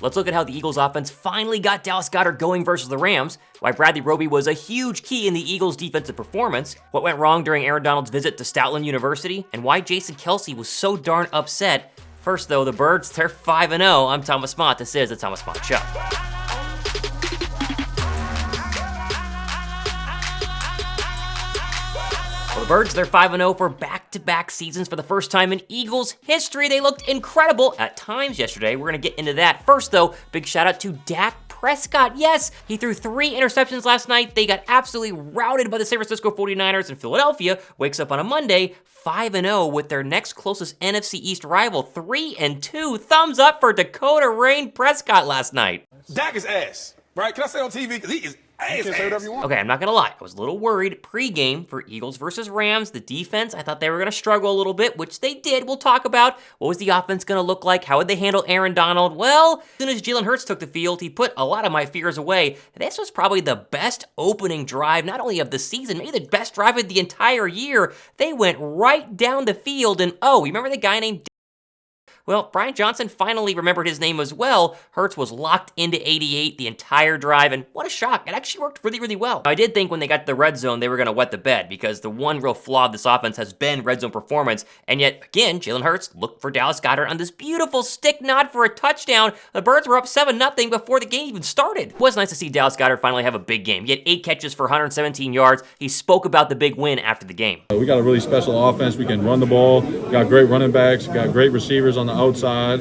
Let's look at how the Eagles offense finally got Dallas Goedert going versus the Rams, why Bradley Roby was a huge key in the Eagles' defensive performance, what went wrong during Aaron Donald's visit to Stoutland University, and why Jason Kelce was so darn upset. First though, the Birds, they're 5-0. I'm Thomas Mott, this is the Thomas Mott Show. Well, the Birds, they're 5-0 for back-to-back seasons for the first time in Eagles history. They looked incredible at times yesterday. We're gonna get into that. First though, big shout out to Dak Prescott. Yes, he threw 3 interceptions last night. They got absolutely routed by the San Francisco 49ers, and Philadelphia wakes up on a Monday 5-0 with their next closest NFC East rival, 3-2. Thumbs up for Dakota Rain Prescott last night. Dak is ass, right? Can I say on TV? Because he is ass. You can say whatever you want. Okay, I'm not gonna lie. I was a little worried pregame for Eagles versus Rams. The defense, I thought they were gonna struggle a little bit, which they did. We'll talk about what was the offense gonna look like. How would they handle Aaron Donald? Well, as soon as Jalen Hurts took the field, he put a lot of my fears away. This was probably the best opening drive, not only of the season, maybe the best drive of the entire year. They went right down the field, and oh, you remember the guy named Well, Brian Johnson finally remembered his name as well. Hurts was locked into 88 the entire drive, and what a shock. It actually worked really, really well. I did think when they got to the red zone, they were gonna wet the bed, because the one real flaw of this offense has been red zone performance, and yet, again, Jalen Hurts looked for Dallas Goedert on this beautiful stick nod for a touchdown. The Birds were up 7-0 before the game even started. It was nice to see Dallas Goedert finally have a big game. He had 8 catches for 117 yards. He spoke about the big win after the game. We got a really special offense. We can run the ball. We got great running backs. We got great receivers on the outside.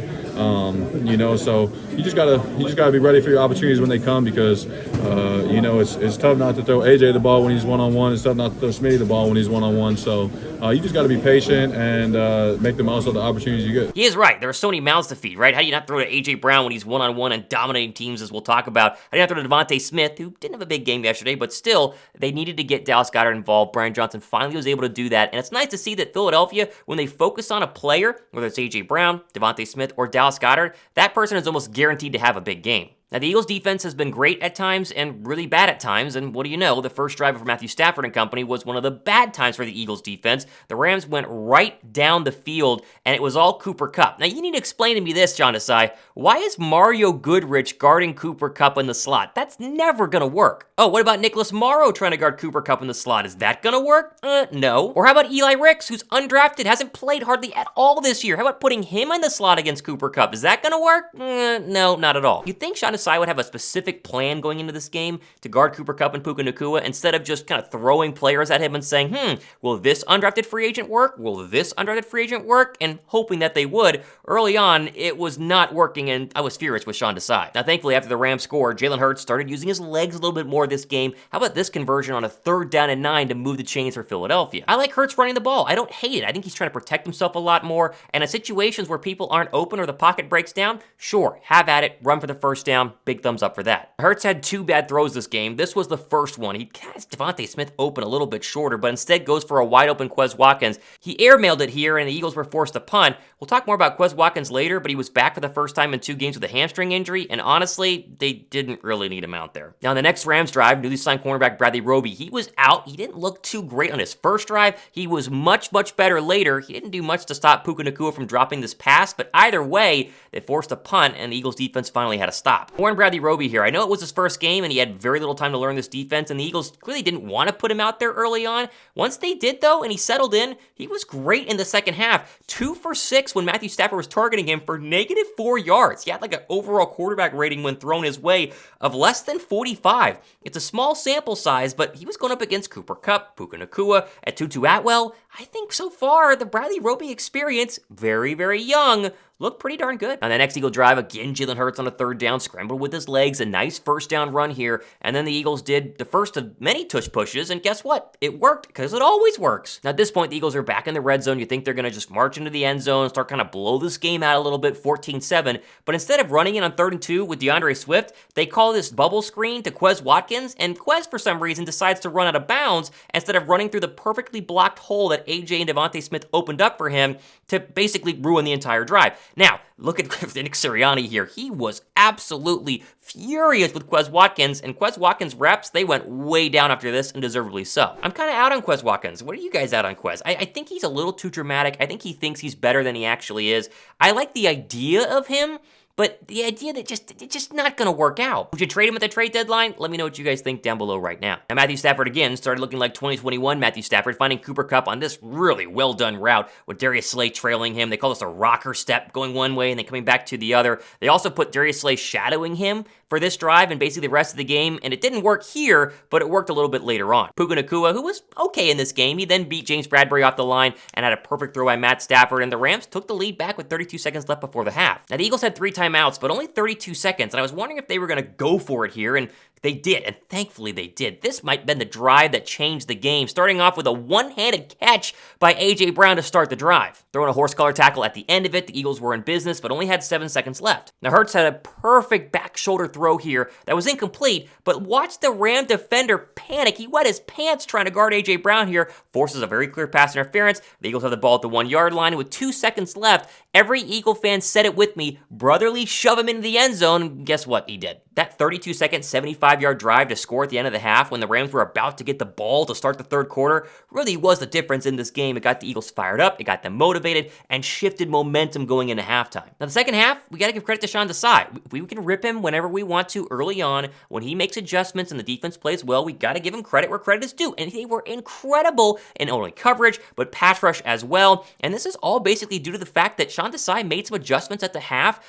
So you just gotta be ready for your opportunities when they come, because it's tough not to throw AJ the ball when he's one-on-one. It's tough not to throw Smitty the ball when he's one-on-one. So you just gotta be patient and make the most of the opportunities you get. He is right. There are so many mouths to feed, right? How do you not throw to AJ Brown when he's one-on-one and dominating teams, as we'll talk about? How do you not throw to Devontae Smith, who didn't have a big game yesterday, but still, they needed to get Dallas Goedert involved. Brian Johnson finally was able to do that, and it's nice to see that Philadelphia, when they focus on a player, whether it's AJ Brown, Devontae Smith, or Dallas Goedert, that person is almost guaranteed to have a big game. Now, the Eagles' defense has been great at times and really bad at times, and what do you know? The first drive for Matthew Stafford and company was one of the bad times for the Eagles' defense. The Rams went right down the field, and it was all Cooper Kupp. Now, you need to explain to me this, John Desai. Why is Mario Goodrich guarding Cooper Kupp in the slot? That's never gonna work. Oh, what about Nicholas Morrow trying to guard Cooper Kupp in the slot? Is that gonna work? No. Or how about Eli Ricks, who's undrafted, hasn't played hardly at all this year? How about putting him in the slot against Cooper Kupp? Is that gonna work? No, not at all. You think Sean Desai would have a specific plan going into this game to guard Cooper Kupp and Puka Nacua, instead of just kind of throwing players at him and saying, will this undrafted free agent work? Will this undrafted free agent work? And hoping that they would. Early on, it was not working, and I was furious with Sean Desai. Now, thankfully, after the Rams scored, Jalen Hurts started using his legs a little bit more this game. How about this conversion on a 3rd down and 9 to move the chains for Philadelphia? I like Hurts running the ball. I don't hate it. I think he's trying to protect himself a lot more, and in situations where people aren't open or the pocket breaks down, sure, have at it, run for the first down, big thumbs up for that. Hurts had 2 bad throws this game. This was the first one. He has Devontae Smith open a little bit shorter, but instead goes for a wide open Quez Watkins. He airmailed it here, and the Eagles were forced to punt. We'll talk more about Quez Watkins later, but he was back for the first time in 2 games with a hamstring injury, and honestly, they didn't really need him out there. Now, on the next Rams drive, newly signed cornerback Bradley Roby, he was out. He didn't look too great on his first drive. He was much, much better later. He didn't do much to stop Puka Nacua from dropping this pass, but either way, they forced a punt, and the Eagles defense finally had to stop. More on Bradley Roby here. I know it was his first game, and he had very little time to learn this defense, and the Eagles clearly didn't want to put him out there early on. Once they did, though, and he settled in, he was great in the second half. 2 for 6 when Matthew Stafford was targeting him for -4 yards. He had like an overall quarterback rating when thrown his way of less than 45. It's a small sample size, but he was going up against Cooper Kupp, Puka Nacua, and Tutu Atwell. I think so far, the Bradley Roby experience, very, very young, looked pretty darn good. On the next Eagle drive, again, Jalen Hurts on a 3rd down, scrambled with his legs, a nice first down run here, and then the Eagles did the first of many tush pushes, and guess what? It worked, because it always works. Now, at this point, the Eagles are back in the red zone. You think they're going to just march into the end zone and start kind of blow this game out a little bit, 14-7, but instead of running in on 3rd and 2 with DeAndre Swift, they call this bubble screen to Quez Watkins, and Quez, for some reason, decides to run out of bounds instead of running through the perfectly blocked hole that AJ and Devontae Smith opened up for him to basically ruin the entire drive. Now, look at Nick Sirianni here. He was absolutely furious with Quez Watkins, and Quez Watkins' reps, they went way down after this, and deservedly so. I'm kind of out on Quez Watkins. What are you guys out on Quez? I think he's a little too dramatic. I think he thinks he's better than he actually is. I like the idea of him, but the idea that it's just not going to work out. Would you trade him at the trade deadline? Let me know what you guys think down below right now. Now, Matthew Stafford again started looking like 2021 Matthew Stafford, finding Cooper Kupp on this really well done route with Darius Slay trailing him. They call this a rocker step, going one way and then coming back to the other. They also put Darius Slay shadowing him for this drive and basically the rest of the game, and it didn't work here, but it worked a little bit later on. Puka Nacua, who was okay in this game, he then beat James Bradbury off the line and had a perfect throw by Matt Stafford, and the Rams took the lead back with 32 seconds left before the half. Now, the Eagles had 3 timeouts, but only 32 seconds, and I was wondering if they were going to go for it here, and they did, and thankfully they did. This might have been the drive that changed the game, starting off with a one-handed catch by A.J. Brown to start the drive. Throwing a horse collar tackle at the end of it, the Eagles were in business, but only had 7 seconds left. Now, Hurts had a perfect back shoulder throw here that was incomplete, but watch the Ram defender panic. He wet his pants trying to guard A.J. Brown here, forces a very clear pass interference. The Eagles have the ball at the 1-yard line, and with 2 seconds left, every Eagle fan said it with me, brotherly shove him into the end zone, and guess what? He did. That 32-second, 75-yard drive to score at the end of the half when the Rams were about to get the ball to start the third quarter really was the difference in this game. It got the Eagles fired up, it got them motivated, and shifted momentum going into halftime. Now, the second half, we got to give credit to Sean Desai. We can rip him whenever we want to early on. When he makes adjustments and the defense plays well, we got to give him credit where credit is due. And they were incredible in not only coverage, but pass rush as well. And this is all basically due to the fact that Sean Desai made some adjustments at the half,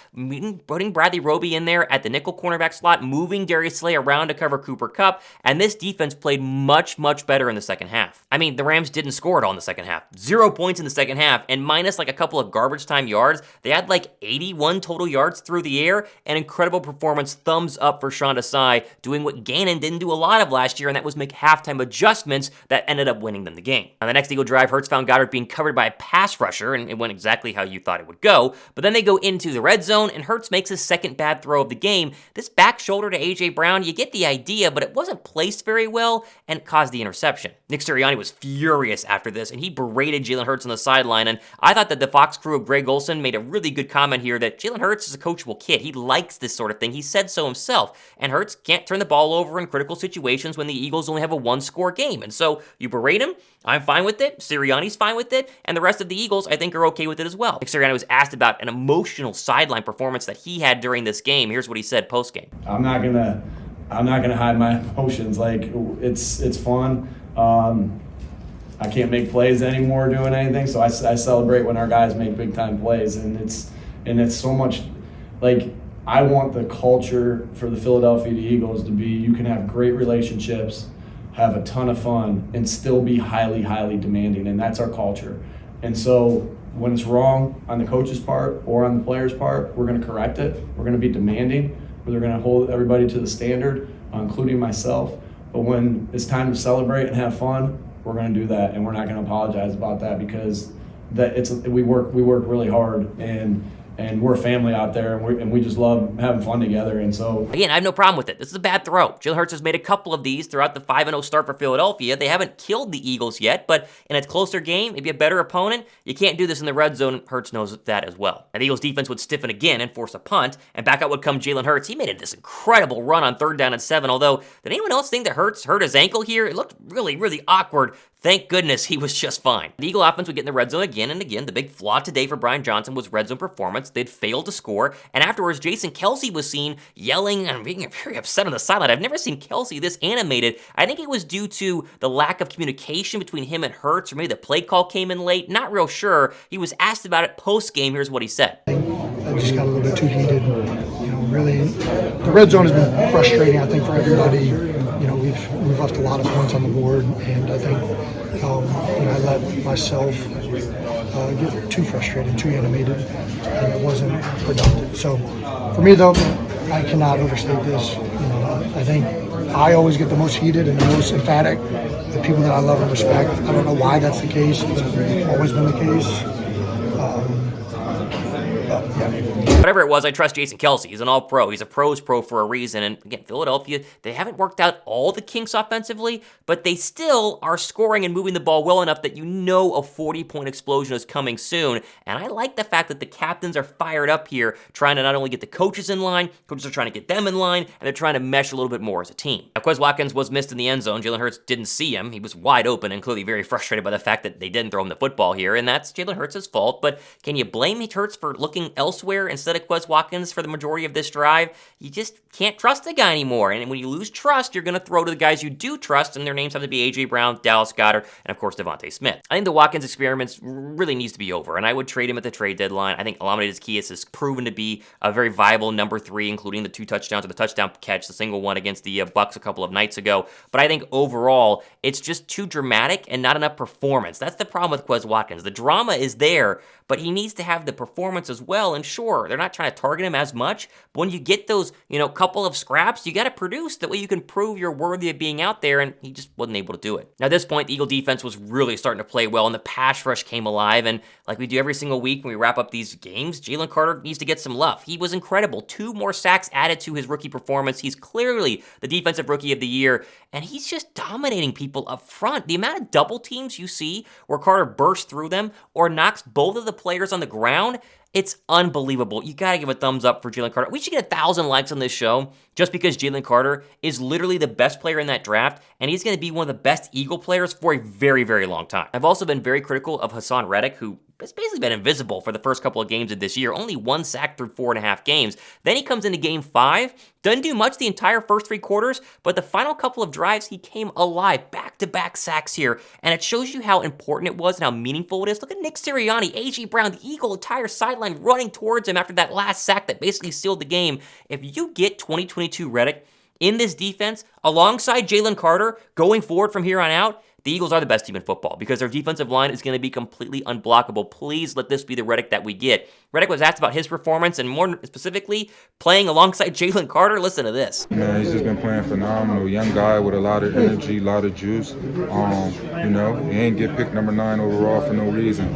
putting Bradley Roby in there at the nickel cornerback slot, moving Darius Slay around to cover Cooper Kupp, and this defense played much, much better in the second half. I mean, the Rams didn't score at all in the second half. 0 points in the second half, and minus like a couple of garbage time yards, they had like 81 total yards through the air. An incredible performance, thumbs up for Sean Desai, doing what Gannon didn't do a lot of last year, and that was make halftime adjustments that ended up winning them the game. On the next Eagle drive, Hurts found Goedert being covered by a pass rusher, and it went exactly how you thought it would go, but then they go into the red zone, and Hurts makes his second bad throw of the game. This back shoulder to A.J. Brown, you get the idea, but it wasn't placed very well and caused the interception. Nick Sirianni was furious after this, and he berated Jalen Hurts on the sideline, and I thought that the Fox crew of Greg Olsen made a really good comment here that Jalen Hurts is a coachable kid. He likes this sort of thing. He said so himself, and Hurts can't turn the ball over in critical situations when the Eagles only have a 1-score game, and so you berate him. I'm fine with it. Sirianni's fine with it, and the rest of the Eagles, I think, are okay with it as well. Nick Sirianni was asked about an emotional sideline performance that he had during this game. Here's what he said post-game. I'm not gonna hide my emotions. Like, it's fun. I can't make plays anymore doing anything, so I celebrate when our guys make big time plays, and it's so much. Like, I want the culture for the Philadelphia Eagles to be: you can have great relationships, have a ton of fun, and still be highly, highly demanding, and that's our culture. And so when it's wrong on the coach's part or on the player's part, we're going to correct it. We're going to be demanding. We're going to hold everybody to the standard, including myself. But when it's time to celebrate and have fun, we're going to do that, and we're not going to apologize about that, because we work really hard, and we're a family out there, and we just love having fun together. And so, again, I have no problem with it. This is a bad throw. Jalen Hurts has made a couple of these throughout the 5-0 start for Philadelphia. They haven't killed the Eagles yet, but in a closer game, maybe a better opponent, you can't do this in the red zone. Hurts knows that as well. And the Eagles defense would stiffen again and force a punt, and back out would come Jalen Hurts. He made this incredible run on 3rd down and 7, although did anyone else think that Hurts hurt his ankle here? It looked really, really awkward. Thank goodness he was just fine. The Eagle offense would get in the red zone again and again. The big flaw today for Brian Johnson was red zone performance. They'd failed to score, and afterwards, Jason Kelce was seen yelling and being very upset on the sideline. I've never seen Kelce this animated. I think it was due to the lack of communication between him and Hurts, or maybe the play call came in late. Not real sure. He was asked about it post-game. Here's what he said. I just got a little bit too heated. Really, the red zone has been frustrating, I think, for everybody. We've left a lot of points on the board, and I think I let myself get too frustrated, too animated, and it wasn't productive. So for me, though, I cannot overstate this. I think I always get the most heated and the most emphatic. The people that I love and respect. I don't know why that's the case. It's always been the case. Whatever it was, I trust Jason Kelce. He's an all-pro. He's a pro's pro for a reason. And again, Philadelphia, they haven't worked out all the kinks offensively, but they still are scoring and moving the ball well enough that a 40-point explosion is coming soon. And I like the fact that the captains are fired up here, trying to not only get the coaches in line, coaches are trying to get them in line, and they're trying to mesh a little bit more as a team. Now, Quez Watkins was missed in the end zone. Jalen Hurts didn't see him. He was wide open and clearly very frustrated by the fact that they didn't throw him the football here, and that's Jalen Hurts' fault. But can you blame Hurts for looking elsewhere instead highlighted Quez Watkins for the majority of this drive. You just can't trust the guy anymore. And when you lose trust, you're going to throw to the guys you do trust, and their names have to be A.J. Brown, Dallas Goedert, and of course Devontae Smith. I think the Watkins experiments really needs to be over, and I would trade him at the trade deadline. I think Olamide Zaccheaus has proven to be a very viable number 3, including the 2 touchdowns or the touchdown catch, the single one against the Bucks a couple of nights ago. But I think overall, it's just too dramatic and not enough performance. That's the problem with Quez Watkins. The drama is there, but he needs to have the performance as well. And sure, they're not trying to target him as much, but when you get those, couple of scraps, you got to produce. That way you can prove you're worthy of being out there, and he just wasn't able to do it. Now, at this point, the Eagle defense was really starting to play well, and the pass rush came alive, and like we do every single week when we wrap up these games, Jalen Carter needs to get some love. He was incredible. 2 more sacks added to his rookie performance. He's clearly the defensive rookie of the year, and he's just dominating people up front. The amount of double teams you see where Carter bursts through them or knocks both of the players on the ground, it's unbelievable. You got to give a thumbs up for Jalen Carter. We should get 1,000 likes on this show just because Jalen Carter is literally the best player in that draft, and he's going to be one of the best Eagle players for a very, very long time. I've also been very critical of Haason Reddick, who has basically been invisible for the first couple of games of this year. Only 1 sack through 4.5 games. Then he comes into game 5, doesn't do much the entire first 3 quarters, but the final couple of drives, he came alive. Back-to-back sacks here, and it shows you how important it was and how meaningful it is. Look at Nick Sirianni, A.J. Brown, the Eagle entire sideline running towards him after that last sack that basically sealed the game. If you get 2022 Reddick in this defense alongside Jalen Carter going forward from here on out, the Eagles are the best team in football because their defensive line is going to be completely unblockable. Please let this be the Reddick that we get. Reddick was asked about his performance and more specifically playing alongside Jalen Carter. Listen to this. Man, he's just been playing phenomenal. Young guy with a lot of energy, a lot of juice. He ain't get picked number 9 overall for no reason.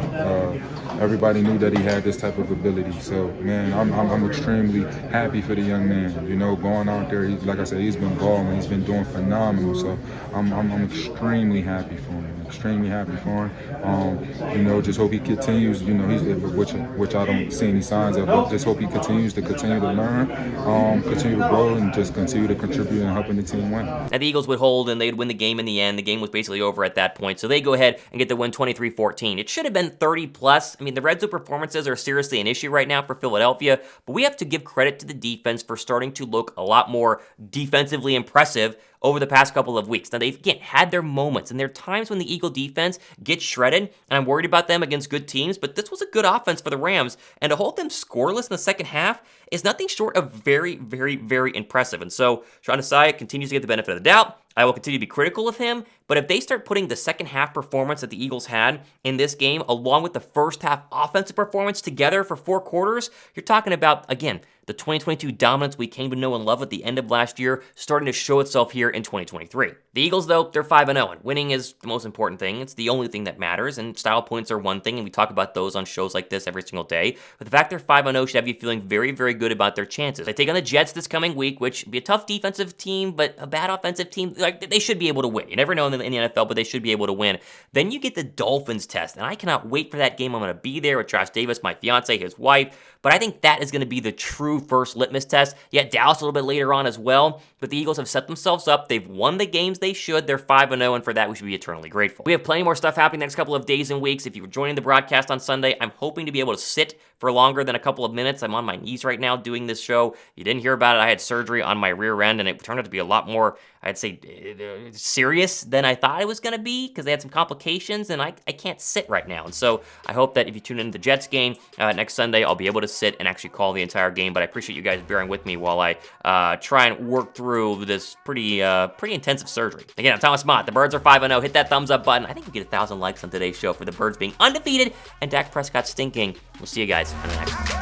Everybody knew that he had this type of ability. So, man, I'm extremely happy for the young man. Going out there, like I said, he's been balling. He's been doing phenomenal. So, I'm extremely happy for him. Extremely happy for him. Just hope he continues. Which I don't see any signs of. But just hope he continues to learn, continue to grow, and just continue to contribute and helping the team win. Now, the Eagles would hold, and they'd win the game in the end. The game was basically over at that point. So they go ahead and get the win 23-14. It should have been 30+. I mean, the red zone performances are seriously an issue right now for Philadelphia, but we have to give credit to the defense for starting to look a lot more defensively impressive over the past couple of weeks. Now, they've, again, had their moments, and there are times when the Eagle defense gets shredded, and I'm worried about them against good teams, but this was a good offense for the Rams, and to hold them scoreless in the second half is nothing short of very, very, very impressive. And so, Sean Desai continues to get the benefit of the doubt. I will continue to be critical of him, but if they start putting the second half performance that the Eagles had in this game along with the first half offensive performance together for 4 quarters, you're talking about, again, the 2022 dominance we came to know and love at the end of last year starting to show itself here in 2023. The Eagles, though, they're 5-0, and winning is the most important thing. It's the only thing that matters, and style points are one thing, and we talk about those on shows like this every single day. But the fact they're 5-0 should have you feeling very, very good about their chances. They take on the Jets this coming week, which would be a tough defensive team, but a bad offensive team. Like, they should be able to win. You never know in the NFL, but they should be able to win. Then you get the Dolphins test, and I cannot wait for that game. I'm going to be there with Josh Davis, my fiance, his wife, but I think that is going to be the true first litmus test. Yeah, Dallas a little bit later on as well, but the Eagles have set themselves up. They've won the games they should. They're 5-0, and for that, we should be eternally grateful. We have plenty more stuff happening next couple of days and weeks. If you were joining the broadcast on Sunday, I'm hoping to be able to sit for longer than a couple of minutes. I'm on my knees right now doing this show. You didn't hear about it. I had surgery on my rear end, and it turned out to be a lot more, I'd say, serious than I thought it was going to be because they had some complications, and I can't sit right now. And so I hope that if you tune into the Jets game next Sunday, I'll be able to sit and actually call the entire game. But I appreciate you guys bearing with me while I try and work through this pretty intensive surgery. Again, I'm Thomas Mott. The Birds are 5-0. Hit that thumbs up button. I think we get 1,000 likes on today's show for the Birds being undefeated and Dak Prescott stinking. We'll see you guys on the next one.